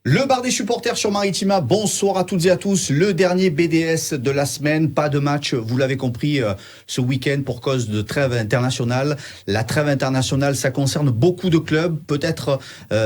Le bar des supporters sur Maritima, bonsoir à toutes et à tous. Le dernier BDS de la semaine, pas de match, vous l'avez compris, ce week-end pour cause de trêve internationale. La trêve internationale, ça concerne beaucoup de clubs, peut-être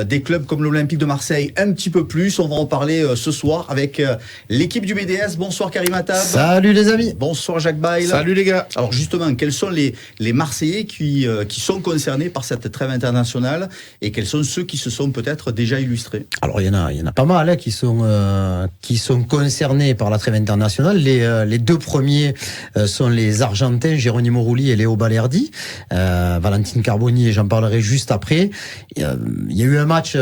des clubs comme l'Olympique de Marseille un petit peu plus. On va en parler ce soir avec l'équipe du BDS. Bonsoir Karim Attab. Salut les amis. Bonsoir Jacques Bail. Salut les gars. Alors justement, quels sont les Marseillais qui sont concernés par cette trêve internationale et quels sont ceux qui se sont peut-être déjà illustrés? Alors il y en a pas mal qui sont concernés par la trêve internationale. Les deux premiers sont les Argentins Geronimo Rulli et Léo Balerdi. Valentine Carboni, et j'en parlerai juste après. Il y a eu un match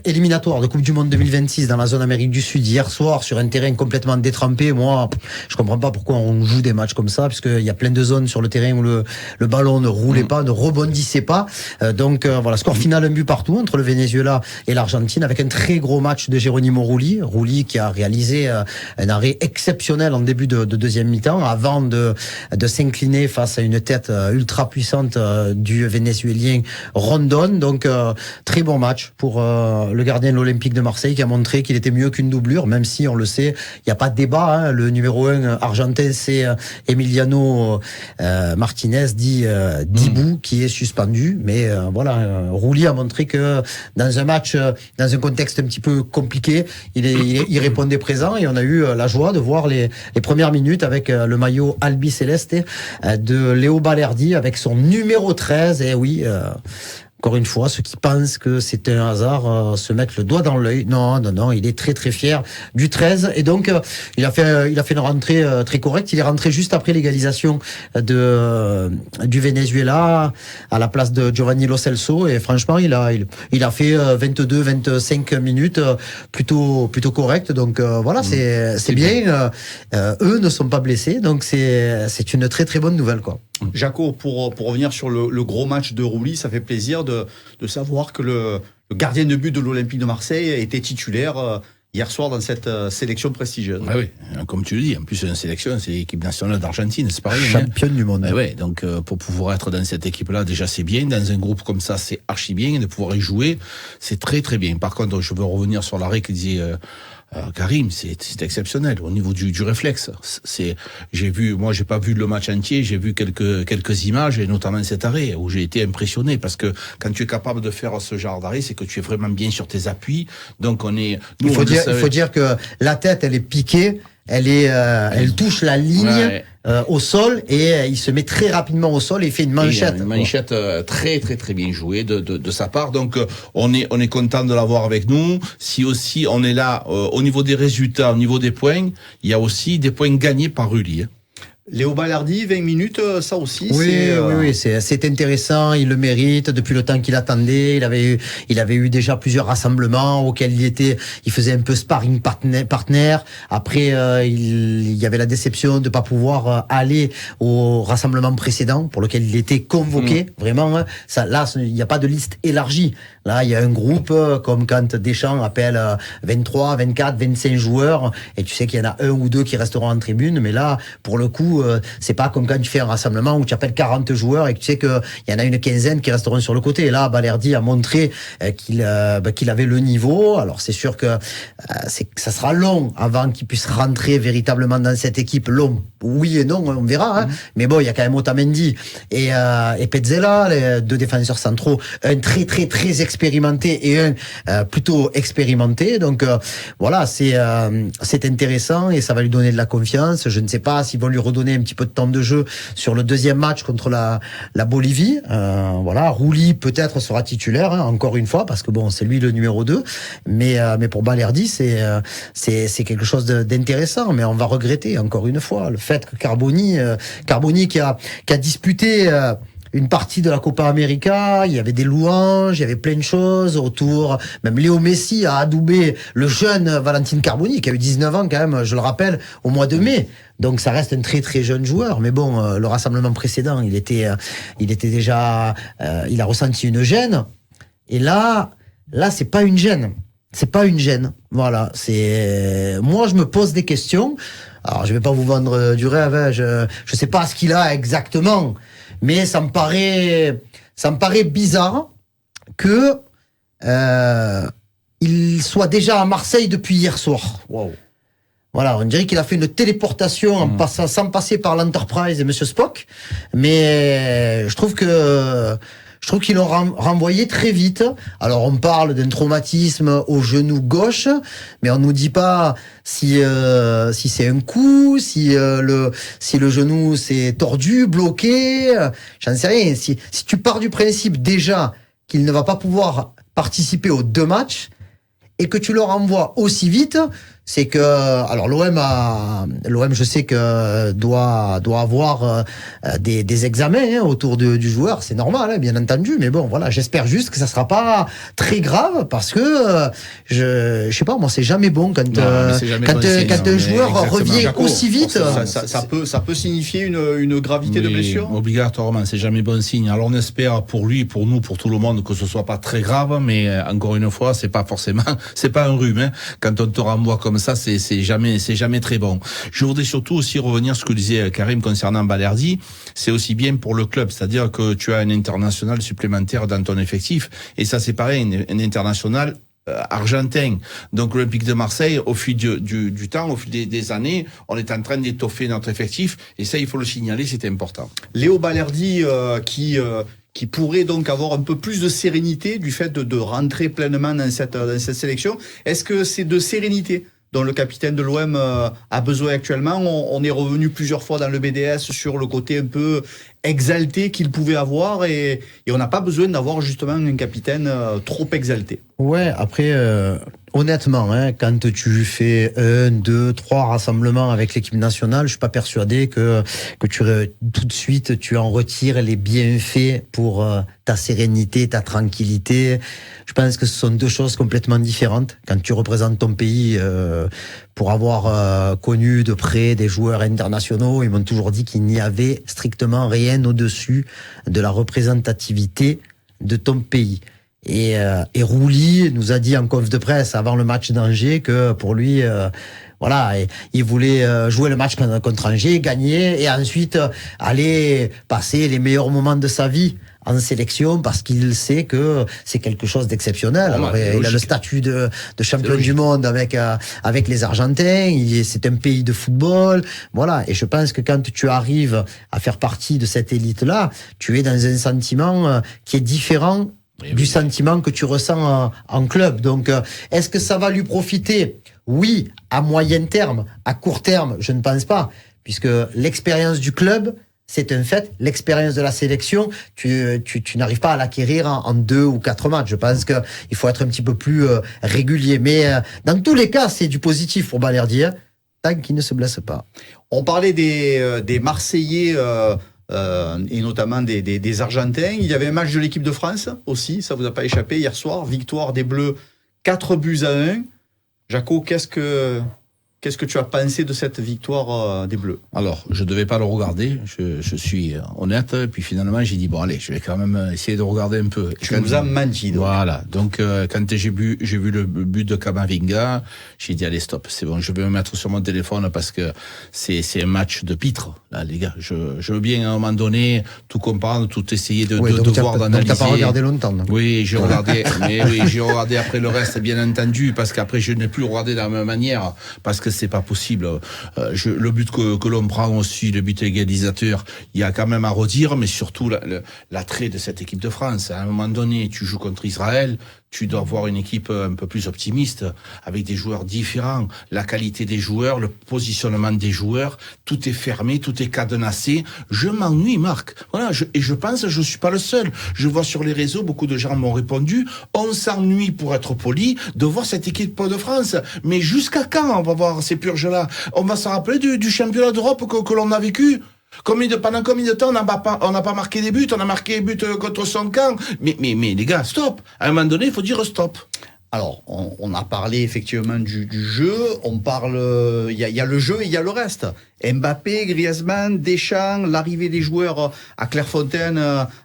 éliminatoire de Coupe du Monde 2026 dans la zone Amérique du Sud hier soir sur un terrain complètement détrempé. Moi, je comprends pas pourquoi on joue des matchs comme ça, parce qu'il y a plein de zones sur le terrain où le ballon ne roulait pas, ne rebondissait pas. Donc voilà, score final 1 but partout entre le Venezuela et l'Argentine, avec un très gros match de Geronimo Rulli qui a réalisé un arrêt exceptionnel en début de deuxième mi-temps avant de s'incliner face à une tête ultra puissante du Vénézuélien Rondon. Donc très bon match pour le gardien de l'Olympique de Marseille, qui a montré qu'il était mieux qu'une doublure, même si on le sait, il n'y a pas de débat, le numéro 1 argentin, c'est Emiliano Martinez dit Dibou, qui est suspendu, mais voilà, Rulli a montré que dans un match, dans un contexte un petit peu compliqué, il répondait présent, et on a eu la joie de voir les premières minutes avec le maillot Albi Céleste de Léo Balerdi avec son numéro 13. Et oui, encore une fois, ceux qui pensent que c'est un hasard se mettent le doigt dans l'œil. Non, il est très très fier du 13, et donc il a fait une rentrée très correcte. Il est rentré juste après l'égalisation du Venezuela à la place de Giovanni Lo Celso, et franchement il a fait 22-25 minutes plutôt correct. Donc voilà, c'est bien. Eux ne sont pas blessés, donc c'est une très très bonne nouvelle, quoi. Jaco, pour revenir sur le gros match de Rulli, ça fait plaisir de savoir que le gardien de but de l'Olympique de Marseille était titulaire hier soir dans cette sélection prestigieuse. Ah oui, comme tu le dis, en plus une sélection, c'est l'équipe nationale d'Argentine, c'est pareil. Championne du monde. Ah ouais, donc pour pouvoir être dans cette équipe-là, déjà c'est bien, dans un groupe comme ça, c'est archi bien, et de pouvoir y jouer, c'est très très bien. Par contre, je veux revenir sur l'arrêt que disait Karim, c'est exceptionnel au niveau du réflexe. Moi j'ai pas vu le match entier, j'ai vu quelques images, et notamment cet arrêt où j'ai été impressionné, parce que quand tu es capable de faire ce genre d'arrêt, c'est que tu es vraiment bien sur tes appuis. Donc il faut dire que la tête, elle est piquée, elle touche la ligne. Ouais. Au sol, et il se met très rapidement au sol et il fait une manchette. Une manchette très très très bien jouée de sa part. Donc on est content de l'avoir avec nous. Si aussi on est là au niveau des résultats, au niveau des points, il y a aussi des points gagnés par Rulli. Léo Balerdi, 20 minutes, ça aussi. Oui, c'est intéressant, il le mérite depuis le temps qu'il attendait. Il avait eu déjà plusieurs rassemblements auxquels il faisait un peu sparring partner. Après, il y avait la déception de pas pouvoir aller au rassemblement précédent pour lequel il était convoqué. Vraiment, là, il n'y a pas de liste élargie. Là, il y a un groupe, comme quand Deschamps appelle 23, 24, 25 joueurs, et tu sais qu'il y en a un ou deux qui resteront en tribune, mais là, pour le coup, c'est pas comme quand tu fais un rassemblement où tu appelles 40 joueurs et que tu sais qu'il y en a une quinzaine qui resteront sur le côté. Et là, Balerdi a montré qu'il avait le niveau. Alors, c'est sûr que ça sera long avant qu'il puisse rentrer véritablement dans cette équipe. Long, oui et non, on verra. Mais bon, il y a quand même Otamendi et Pezzella, les deux défenseurs centraux, un très très très expérimenté et un plutôt expérimenté. Donc voilà, c'est intéressant, et ça va lui donner de la confiance. Je ne sais pas s'ils vont lui redonner un petit peu de temps de jeu sur le deuxième match contre la Bolivie. Voilà, Rulli peut-être sera titulaire, encore une fois, parce que bon, c'est lui le numéro 2. Mais pour Balerdi, c'est quelque chose d'intéressant. Mais on va regretter encore une fois le fait que Carboni qui a disputé une partie de la Copa América, il y avait des louanges, il y avait plein de choses autour. Même Léo Messi a adoubé le jeune Valentine Carboni, qui a eu 19 ans quand même, je le rappelle, au mois de mai. Donc ça reste un très très jeune joueur. Mais bon, le rassemblement précédent, il était déjà, il a ressenti une gêne. Et là, c'est pas une gêne. C'est pas une gêne. Voilà. Moi, je me pose des questions. Alors, je vais pas vous vendre du rêve. Je sais pas ce qu'il a exactement. Mais ça me paraît bizarre que il soit déjà à Marseille depuis hier soir. Wow. Voilà, on dirait qu'il a fait une téléportation en passant, sans passer par l'Enterprise et Monsieur Spock. Mais je trouve qu'ils l'ont renvoyé très vite. Alors on parle d'un traumatisme au genou gauche, mais on nous dit pas si c'est un coup, si le genou s'est tordu, bloqué. J'en sais rien. Si tu pars du principe déjà qu'il ne va pas pouvoir participer aux 2 matchs et que tu le renvoies aussi vite, c'est que alors l'OM je sais que doit avoir des examens autour du joueur, c'est normal bien entendu, mais bon voilà, j'espère juste que ça sera pas très grave parce que je sais pas, moi c'est jamais bon quand un joueur revient aussi vite. Ça peut signifier une gravité de blessure. Obligatoirement, c'est jamais bon signe. Alors on espère pour lui, pour nous, pour tout le monde que ce soit pas très grave, mais encore une fois, c'est pas un rhume. Quand on te renvoie comme ça, c'est jamais très bon. Je voudrais surtout aussi revenir sur ce que disait Karim concernant Balerdi. C'est aussi bien pour le club, c'est-à-dire que tu as un international supplémentaire dans ton effectif, et ça c'est pareil, un international argentin. Donc l'Olympique de Marseille, au fil du temps, au fil des années, on est en train d'étoffer notre effectif, et ça il faut le signaler, c'est important. Léo Balerdi qui pourrait donc avoir un peu plus de sérénité du fait de rentrer pleinement dans cette sélection. Est-ce que c'est de sérénité dont le capitaine de l'OM a besoin actuellement? On est revenu plusieurs fois dans le BDS sur le côté un peu exalté qu'il pouvait avoir, et on n'a pas besoin d'avoir justement un capitaine trop exalté. Ouais, après, honnêtement, quand tu fais 1, 2, 3 rassemblements avec l'équipe nationale, je suis pas persuadé que tout de suite tu en retires les bienfaits pour ta sérénité, ta tranquillité. Je pense que ce sont 2 choses complètement différentes. Quand tu représentes ton pays, pour avoir connu de près des joueurs internationaux, ils m'ont toujours dit qu'il n'y avait strictement rien au-dessus de la représentativité de ton pays. Et Rouly nous a dit en conf de presse avant le match d'Angers que pour lui, voilà, il voulait jouer le match contre Angers, gagner, et ensuite aller passer les meilleurs moments de sa vie en sélection, parce qu'il sait que c'est quelque chose d'exceptionnel. Alors, il a le statut de champion du monde avec les Argentins, c'est un pays de football, voilà. Et je pense que quand tu arrives à faire partie de cette élite-là, tu es dans un sentiment qui est différent du sentiment que tu ressens en club. Donc, est-ce que ça va lui profiter? Oui, à moyen terme. À court terme, je ne pense pas, puisque l'expérience du club, c'est un fait. L'expérience de la sélection, tu n'arrives pas à l'acquérir en 2 ou 4 matchs. Je pense que il faut être un petit peu plus régulier. Mais dans tous les cas, c'est du positif pour Balerdi, tant qu'il ne se blesse pas. On parlait des Marseillais et notamment des Argentins. Il y avait un match de l'équipe de France aussi, ça vous a pas échappé hier soir. Victoire des Bleus 4-1. Jaco, qu'est-ce que tu as pensé de cette victoire des Bleus? Alors, je devais pas le regarder, je suis honnête, puis finalement j'ai dit bon allez, je vais quand même essayer de regarder un peu. Tu nous as menti donc. Voilà, donc quand j'ai vu le but de Camavinga, j'ai dit allez stop, c'est bon, je vais me mettre sur mon téléphone parce que c'est un match de pitre là les gars. Je veux bien à un moment donné tout comprendre, tout essayer de voir, d'analyser. Donc t'as pas regardé longtemps. Donc. Oui, j'ai regardé, mais oui, j'ai regardé après le reste bien entendu, parce qu'après je n'ai plus regardé de la même manière, parce que c'est pas possible. Le but que l'on prend aussi, le but égalisateur, il y a quand même à redire, mais surtout l'attrait de cette équipe de France. À un moment donné, tu joues contre Israël, tu dois avoir une équipe un peu plus optimiste, avec des joueurs différents, la qualité des joueurs, le positionnement des joueurs, tout est fermé, tout est cadenassé. Je m'ennuie, Marc. Voilà, je pense, je suis pas le seul. Je vois sur les réseaux, beaucoup de gens m'ont répondu, on s'ennuie, pour être poli, de voir cette équipe de France. Mais jusqu'à quand on va voir ces purges-là? On va se rappeler du championnat d'Europe que l'on a vécu? Pendant combien de temps on n'a pas marqué des buts? On a marqué des buts contre son camp. Mais les gars, stop. À un moment donné, il faut dire stop. Alors, on a parlé effectivement du jeu. On parle, il y a le jeu et il y a le reste. Mbappé, Griezmann, Deschamps, l'arrivée des joueurs à Clairefontaine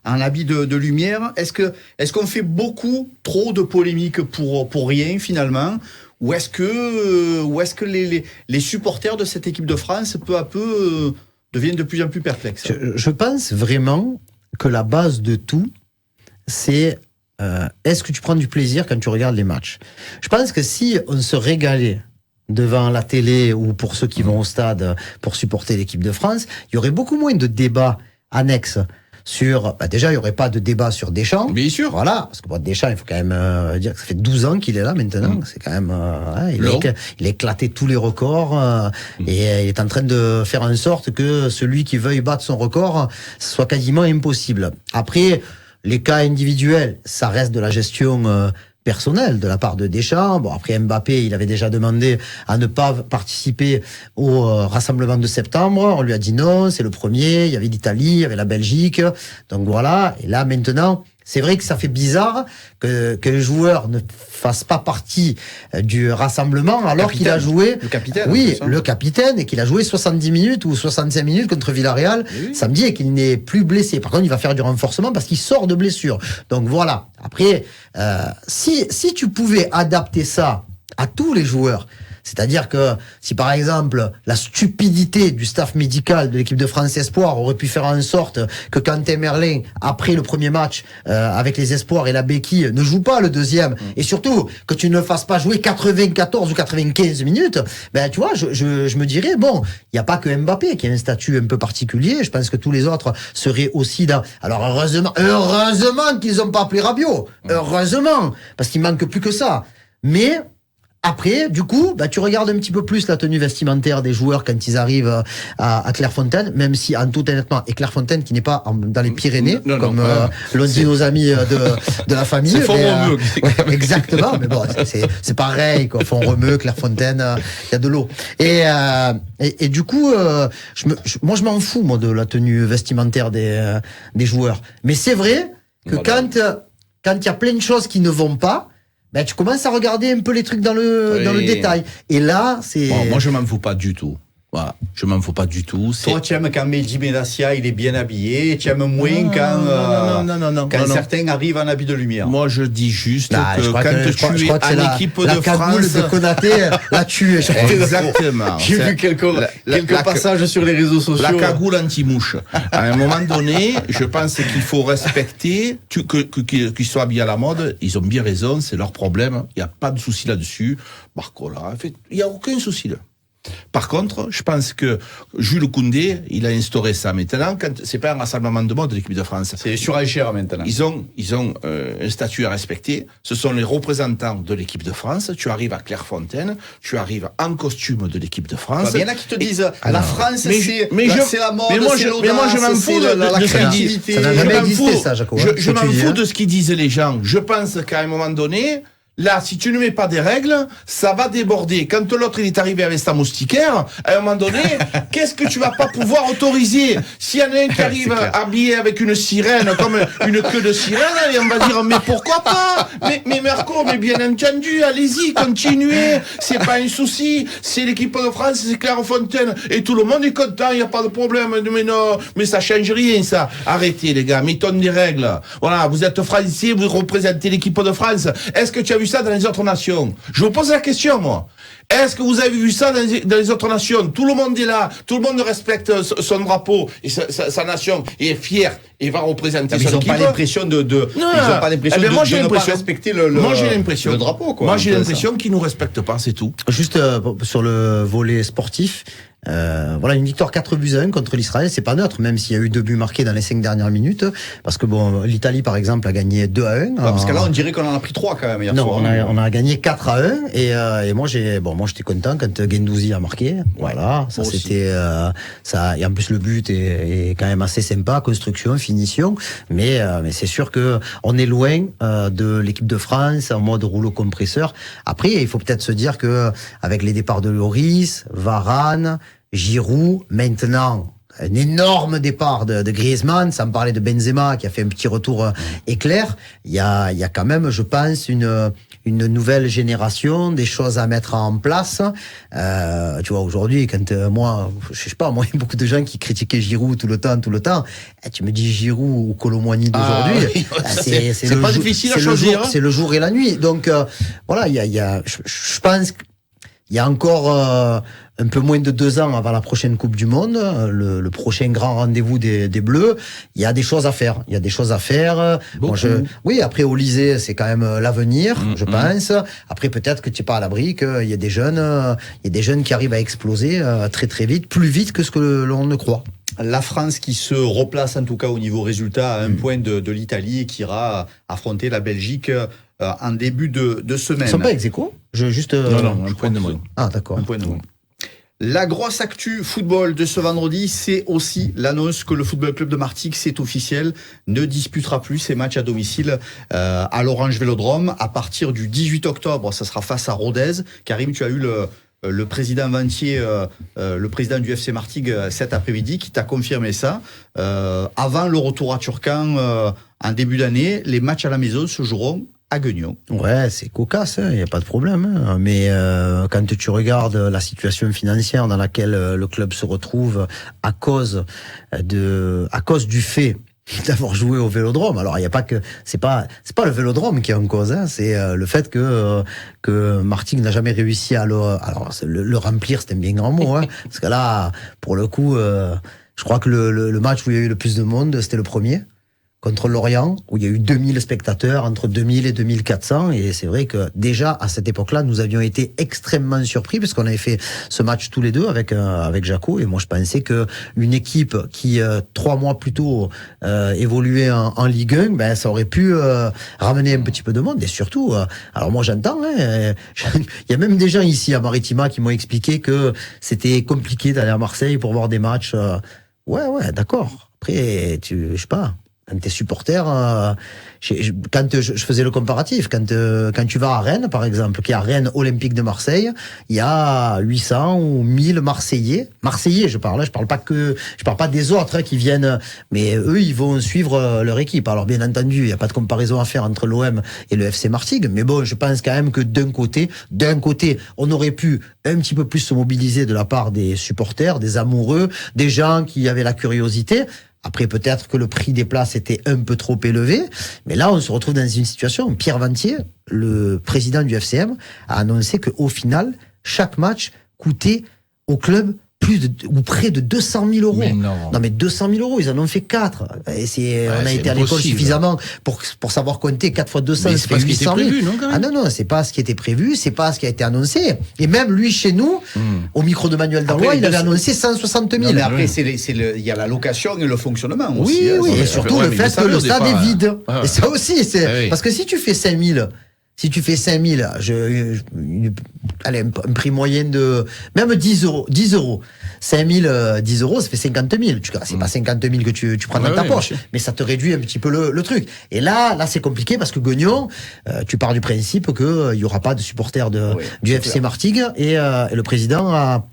en habit de lumière. Est-ce qu'on fait beaucoup trop de polémiques pour rien finalement? Ou est-ce que les supporters de cette équipe de France peu à peu deviennent de plus en plus perplexes? Je pense vraiment que la base de tout, c'est est-ce que tu prends du plaisir quand tu regardes les matchs? Je pense que si on se régalait devant la télé ou pour ceux qui vont au stade pour supporter l'équipe de France, il y aurait beaucoup moins de débats annexes sur... déjà, il n'y aurait pas de débat sur Deschamps. Bien sûr. Voilà, parce que pour Deschamps, il faut quand même dire que ça fait 12 ans qu'il est là maintenant. C'est quand même... il a éclaté tous les records et il est en train de faire en sorte que celui qui veuille battre son record soit quasiment impossible. Après, les cas individuels, ça reste de la gestion... personnel de la part de Deschamps. Bon, après Mbappé, il avait déjà demandé à ne pas participer au rassemblement de septembre. On lui a dit non, c'est le premier. Il y avait l'Italie, il y avait la Belgique. Donc voilà. Et là, maintenant, c'est vrai que ça fait bizarre que les joueurs ne fassent pas partie du rassemblement alors qu'il a joué... Le capitaine. Oui, le capitaine, et qu'il a joué 70 minutes ou 65 minutes contre Villarreal samedi et qu'il n'est plus blessé. Par contre, il va faire du renforcement parce qu'il sort de blessure. Donc voilà. Après, si tu pouvais adapter ça à tous les joueurs, c'est-à-dire que si par exemple la stupidité du staff médical de l'équipe de France Espoir aurait pu faire en sorte que Quentin Merlin, après le premier match avec les Espoirs et la béquille, ne joue pas le deuxième, et surtout que tu ne fasses pas jouer 94 ou 95 minutes, ben tu vois, je me dirais, bon, il n'y a pas que Mbappé qui a un statut un peu particulier, je pense que tous les autres seraient aussi dans... Alors heureusement qu'ils n'ont pas appelé Rabiot, heureusement, parce qu'il manque plus que ça, mais... Après, du coup, tu regardes un petit peu plus la tenue vestimentaire des joueurs quand ils arrivent à Clairefontaine, même si, en tout honnêtement, et Clairefontaine qui n'est pas dans les Pyrénées, comme l'ont dit nos amis de la famille. C'est Font-Romeu. Ouais, exactement, mais bon, c'est pareil, quoi. Font-Romeu, Clairefontaine, il y a de l'eau. Et du coup, moi je m'en fous, moi, de la tenue vestimentaire des joueurs. Mais c'est vrai que quand il y a plein de choses qui ne vont pas, tu commences à regarder un peu les trucs dans le détail. Et là, c'est... Bon, moi, je m'en fous pas du tout. Voilà, je m'en fous pas du tout. Toi, tu aimes quand Mehdi Benassia, il est bien habillé, tu aimes moins quand certains arrivent en habit de lumière. Moi, je dis juste que quand tu es à l'équipe de France... La cagoule de Konaté l'a tué. Exactement. J'ai vu quelques passages sur les réseaux sociaux. La cagoule anti-mouche. À un moment donné, je pense qu'il faut respecter qu'ils soient habillés à la mode. Ils ont bien raison, c'est leur problème. Il n'y a pas de souci là-dessus. Barcola, en fait, il n'y a aucun souci là. Par contre, je pense que Jules Koundé, il a instauré ça maintenant. Quand c'est pas un rassemblement de mode de l'équipe de France, c'est surenchère maintenant. Ils ont un statut à respecter. Ce sont les représentants de l'équipe de France. Tu arrives à Clairefontaine, tu arrives en costume de l'équipe de France. Il y en a qui te disent la France, c'est la mode, c'est l'audace, mais moi je m'en fous de créativité. Ça n'a jamais existé, ça, Jaco. Je m'en fous de ce qu'ils disent les gens. Je pense qu'à un moment donné. Là, si tu ne mets pas des règles, ça va déborder. Quand l'autre il est arrivé avec sa moustiquaire, à un moment donné, qu'est-ce que tu vas pas pouvoir autoriser? S'il y en a un qui arrive habillé avec une sirène, comme une queue de sirène, et on va dire, mais pourquoi pas? Mais Marco, mais bien entendu, allez-y, continuez. C'est pas un souci. C'est l'équipe de France, c'est Clairefontaine. Et tout le monde est content, il n'y a pas de problème. Mais non, mais ça change rien, ça. Arrêtez, les gars, mettons des règles. Voilà, vous êtes français, vous représentez l'équipe de France. Est-ce que tu as vu ça dans les autres nations? Je vous pose la question, moi. Est-ce que vous avez vu ça dans les autres nations? Tout le monde est là, tout le monde respecte son drapeau et sa nation et est fier et va représenter son équipe. Ils n'ont pas l'impression de ne pas respecter le drapeau, quoi. Moi, j'ai l'impression qu'ils nous respectent pas, c'est tout. Juste sur le volet sportif, voilà, une victoire 4-1 contre l'Israël, c'est pas neutre, même s'il y a eu 2 buts marqués dans les 5 dernières minutes, parce que bon, l'Italie par exemple a gagné 2-1. Parce que là on dirait qu'on en a pris 3 quand même hier soir. Non, on a gagné 4-1 et moi j'étais content quand Guendouzi a marqué. Voilà, ça c'était ça, et en plus le but est quand même assez sympa, construction, finition, mais c'est sûr que on est loin de l'équipe de France en mode rouleau compresseur. Après, il faut peut-être se dire que avec les départs de Lloris, Varane, Giroud, maintenant un énorme départ de Griezmann, sans parler de Benzema qui a fait un petit retour éclair. Il y a quand même, je pense, une nouvelle génération, des choses à mettre en place. Tu vois, aujourd'hui, quand moi, je sais pas, moi, il y a beaucoup de gens qui critiquaient Giroud tout le temps. Tu me dis Giroud ou Kolo Muani d'aujourd'hui, c'est pas difficile à choisir. C'est le jour et la nuit. Donc voilà, je pense que Il y a encore un peu moins de 2 ans avant la prochaine Coupe du Monde, le prochain grand rendez-vous des Bleus. Il y a des choses à faire. Oui, après au lycée, c'est quand même l'avenir, je pense. Après, peut-être que tu n'es pas à l'abri, qu'il y a des jeunes qui arrivent à exploser très très vite, plus vite que ce que l'on ne croit. La France qui se replace en tout cas au niveau résultat à un point de l'Italie et qui ira affronter la Belgique en début de semaine. Ils sont pas ex-aequo ? Non, un point de moins. Ah, d'accord. Un point de moins. La grosse actu football de ce vendredi, c'est aussi l'annonce que le Football Club de Martigues, c'est officiel, ne disputera plus ses matchs à domicile à l'Orange Vélodrome. À partir du 18 octobre, ça sera face à Rodez. Karim, tu as eu le président Ventier, le président du FC Martigues cet après-midi, qui t'a confirmé ça. Avant le retour à Turcan en début d'année, les matchs à la maison se joueront à Guignon. Ouais, c'est cocasse, il n'y a pas de problème. Hein. Mais quand tu regardes la situation financière dans laquelle le club se retrouve à cause du fait d'avoir joué au Vélodrome. Alors il y a pas que c'est pas le Vélodrome qui est en cause, hein, c'est le fait que Martigues n'a jamais réussi à le remplir, c'est un bien grand mot, hein, parce que là pour le coup je crois que le match où il y a eu le plus de monde, c'était le premier contre Lorient, où il y a eu 2000 spectateurs, entre 2000 et 2400, et c'est vrai que déjà, à cette époque-là, nous avions été extrêmement surpris, parce qu'on avait fait ce match tous les deux avec Jaco, et moi je pensais que une équipe qui, 3 mois plus tôt, évoluait en Ligue 1, ben, ça aurait pu ramener un petit peu de monde, et surtout, alors moi j'entends, hein, il y a même des gens ici à Maritima qui m'ont expliqué que c'était compliqué d'aller à Marseille pour voir des matchs, ouais, d'accord, après, je sais pas, quand t'es supporter, quand je faisais le comparatif, quand tu vas à Rennes, par exemple, qui est à Rennes Olympique de Marseille, il y a 800 ou 1000 Marseillais, je parle pas des autres, hein, qui viennent, mais eux, ils vont suivre leur équipe. Alors, bien entendu, il n'y a pas de comparaison à faire entre l'OM et le FC Martigues, mais bon, je pense quand même que d'un côté, on aurait pu un petit peu plus se mobiliser de la part des supporters, des amoureux, des gens qui avaient la curiosité. Après, peut-être que le prix des places était un peu trop élevé. Mais là, on se retrouve dans une situation où Pierre Ventier, le président du FCM, a annoncé qu'au final, chaque match coûtait au club près de 200 000 euros. Mais non, mais 200 000 euros, ils en ont fait 4. Et on a été à l'école suffisamment pour savoir compter 4 fois 200, mais ça fait 800 000. Non, c'est pas ce qui était prévu, c'est pas ce qui a été annoncé. Et même lui, chez nous, au micro de Manuel Danlois, il avait annoncé 160 000. Non, mais après, il y a la location et le fonctionnement aussi. Oui, et surtout le fait que le stade est vide. Et ça aussi, c'est... Parce que si tu fais 5 000, allez, un prix moyen de, même 10 euros. 5 000, 10 euros, ça fait 50 000. C'est pas 50 000 que tu prends dans ta poche, mais ça te réduit un petit peu le truc. Et là, c'est compliqué parce que Guignon, tu pars du principe qu'il y aura pas de supporters du FC Martigues, et le président a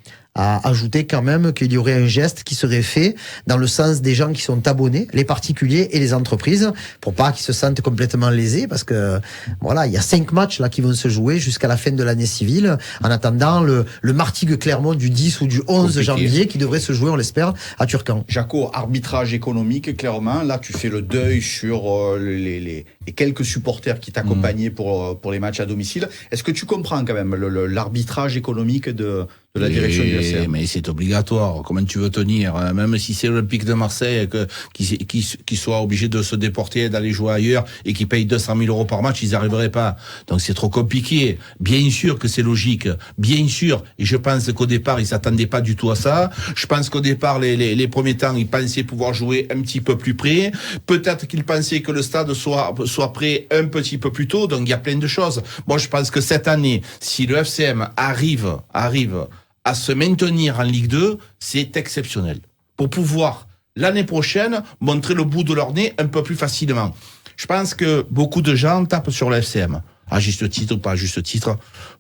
ajouté quand même qu'il y aurait un geste qui serait fait dans le sens des gens qui sont abonnés, les particuliers et les entreprises, pour pas qu'ils se sentent complètement lésés, parce que voilà, il y a 5 matchs là qui vont se jouer jusqu'à la fin de l'année civile, en attendant le Martigues-Clermont du 10 ou du 11 janvier qui devrait se jouer, on l'espère, à Turcan. Jaco, arbitrage économique, clairement, là tu fais le deuil sur les quelques supporters qui t'accompagnaient pour les matchs à domicile. Est-ce que tu comprends quand même l'arbitrage économique de la direction du FCM? Mais c'est obligatoire. Comment tu veux tenir, hein, même si c'est l'Olympique de Marseille qui soit obligé de se déporter, d'aller jouer ailleurs et qui paye 200 000 euros par match, ils n'y arriveraient pas. Donc c'est trop compliqué. Bien sûr que c'est logique, bien sûr. Et je pense qu'au départ ils s'attendaient pas du tout à ça. Je pense qu'au départ les premiers temps ils pensaient pouvoir jouer un petit peu plus près. Peut-être qu'ils pensaient que le stade soit prêt un petit peu plus tôt. Donc il y a plein de choses. Moi je pense que cette année, si le FCM arrive à se maintenir en Ligue 2, c'est exceptionnel. Pour pouvoir, l'année prochaine, montrer le bout de leur nez un peu plus facilement. Je pense que beaucoup de gens tapent sur le FCM. À juste titre ou pas à juste titre.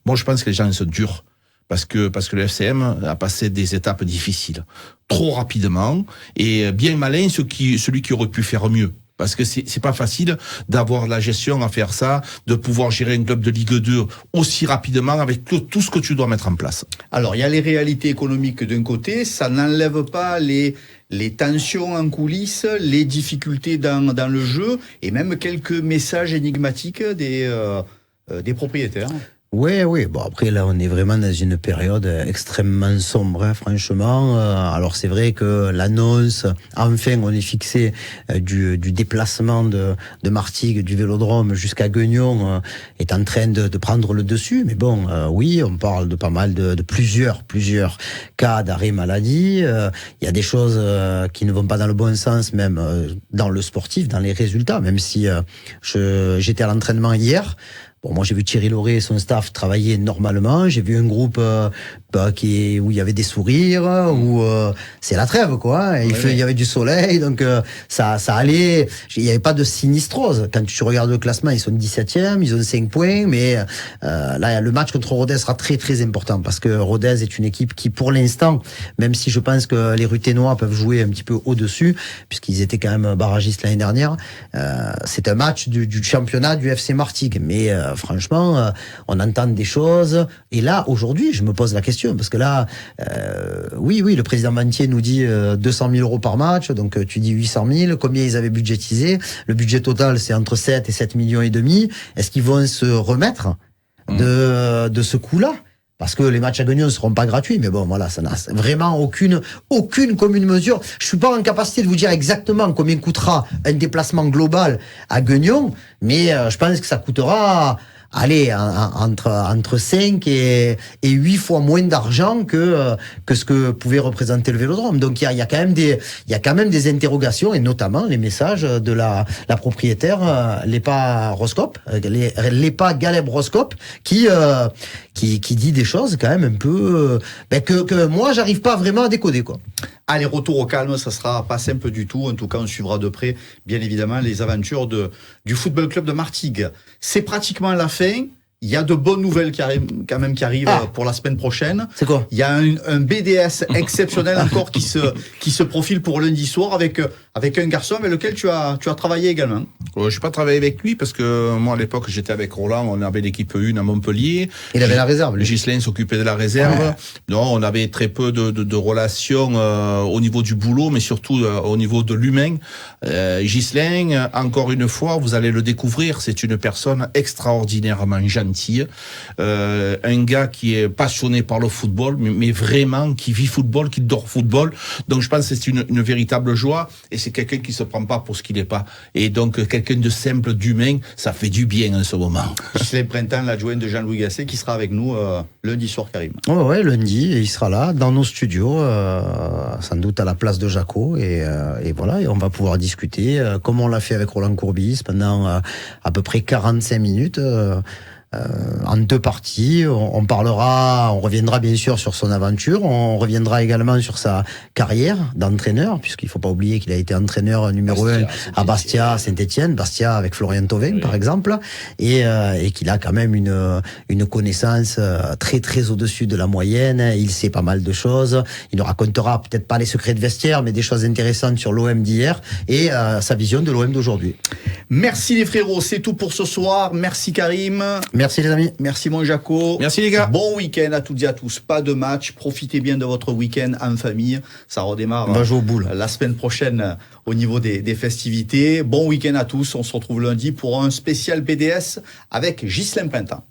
Moi, je pense que les gens sont durs. Parce que le FCM a passé des étapes difficiles. Trop rapidement. Et bien malin, celui qui aurait pu faire mieux. Parce que c'est pas facile d'avoir la gestion à faire ça, de pouvoir gérer un club de Ligue 2 aussi rapidement avec tout ce que tu dois mettre en place. Alors, il y a les réalités économiques d'un côté, ça n'enlève pas les tensions en coulisses, les difficultés dans le jeu, et même quelques messages énigmatiques des propriétaires. Oui. Bon, après, là, on est vraiment dans une période extrêmement sombre, hein, franchement. Alors, c'est vrai que l'annonce, enfin, on est fixé du déplacement de Martigues, du Vélodrome jusqu'à Guignon, est en train de prendre le dessus. Mais bon, oui, on parle de pas mal de plusieurs cas d'arrêt maladie. Il y a des choses qui ne vont pas dans le bon sens, même dans le sportif, dans les résultats, même si j'étais à l'entraînement hier. Bon, moi j'ai vu Thierry Lauré et son staff travailler normalement. J'ai vu un groupe où il y avait des sourires, où c'est la trêve quoi. Il y avait du soleil, donc ça allait. Il y avait pas de sinistrose. Quand tu regardes le classement, ils sont 17e, ils ont 5 points, mais là le match contre Rodez sera très très important parce que Rodez est une équipe qui pour l'instant, même si je pense que les Ruténois peuvent jouer un petit peu au-dessus puisqu'ils étaient quand même barragistes l'année dernière, c'est un match du championnat du FC Martigues, mais franchement, on entend des choses. Et là, aujourd'hui, je me pose la question, parce que là, oui, le président Bantier nous dit 200 000 euros par match, donc tu dis 800 000, combien ils avaient budgétisé? Le budget total, c'est entre 7 et 7 millions et demi. Est-ce qu'ils vont se remettre de ce coup-là? Parce que les matchs à Guignon ne seront pas gratuits, mais bon, voilà, ça n'a vraiment aucune commune mesure. Je suis pas en capacité de vous dire exactement combien coûtera un déplacement global à Guignon, mais je pense que ça coûtera, allez, entre 5 et 8 fois moins d'argent que ce que pouvait représenter le Vélodrome. Donc il y a quand même des interrogations, et notamment les messages de la propriétaire Lepa Roscope, Lepa Galeb Roscope, qui dit des choses quand même un peu que moi j'arrive pas vraiment à décoder quoi. Allez, retour au calme, ça sera pas simple du tout. En tout cas, on suivra de près, bien évidemment, les aventures du Football Club de Martigues. C'est pratiquement la fin. Il y a de bonnes nouvelles qui arrivent pour la semaine prochaine. C'est quoi? Il y a un BDS exceptionnel encore qui se profile pour lundi soir avec un garçon avec lequel tu as travaillé également. Je n'ai pas travaillé avec lui parce que moi à l'époque j'étais avec Roland, on avait l'équipe 1 à Montpellier. Il avait la réserve. Ghislain s'occupait de la réserve. Ouais. Non, on avait très peu de relations au niveau du boulot, mais surtout au niveau de l'humain. Ghislain, encore une fois, vous allez le découvrir, c'est une personne extraordinairement gentille. Un gars qui est passionné par le football, mais vraiment qui vit football, qui dort football. Donc je pense que c'est une véritable joie, et c'est quelqu'un qui se prend pas pour ce qu'il n'est pas. Et donc quelqu'un de simple, d'humain, ça fait du bien en ce moment. C'est le printemps, l'adjoint de Jean-Louis Gasset qui sera avec nous lundi soir, Karim. Ouais, lundi, il sera là dans nos studios, sans doute à la place de Jaco, et voilà, et on va pouvoir discuter comme on l'a fait avec Roland Courbis pendant à peu près 45 minutes. En 2 parties, on reviendra bien sûr sur son aventure, on reviendra également sur sa carrière d'entraîneur, puisqu'il faut pas oublier qu'il a été entraîneur numéro 1 à Bastia, Saint-Étienne, Bastia avec Florian Thauvin par exemple, et qu'il a quand même une connaissance très très au-dessus de la moyenne. Il sait pas mal de choses, il nous racontera peut-être pas les secrets de vestiaire, mais des choses intéressantes sur l'OM d'hier et sa vision de l'OM d'aujourd'hui. Merci les frérots, c'est tout pour ce soir. Merci Karim. Merci les amis. Merci mon Jaco. Merci les gars. Bon week-end à toutes et à tous. Pas de match. Profitez bien de votre week-end en famille. Ça redémarre. On va jouer au boule la semaine prochaine au niveau des festivités. Bon week-end à tous. On se retrouve lundi pour un spécial BDS avec Ghislain Printemps.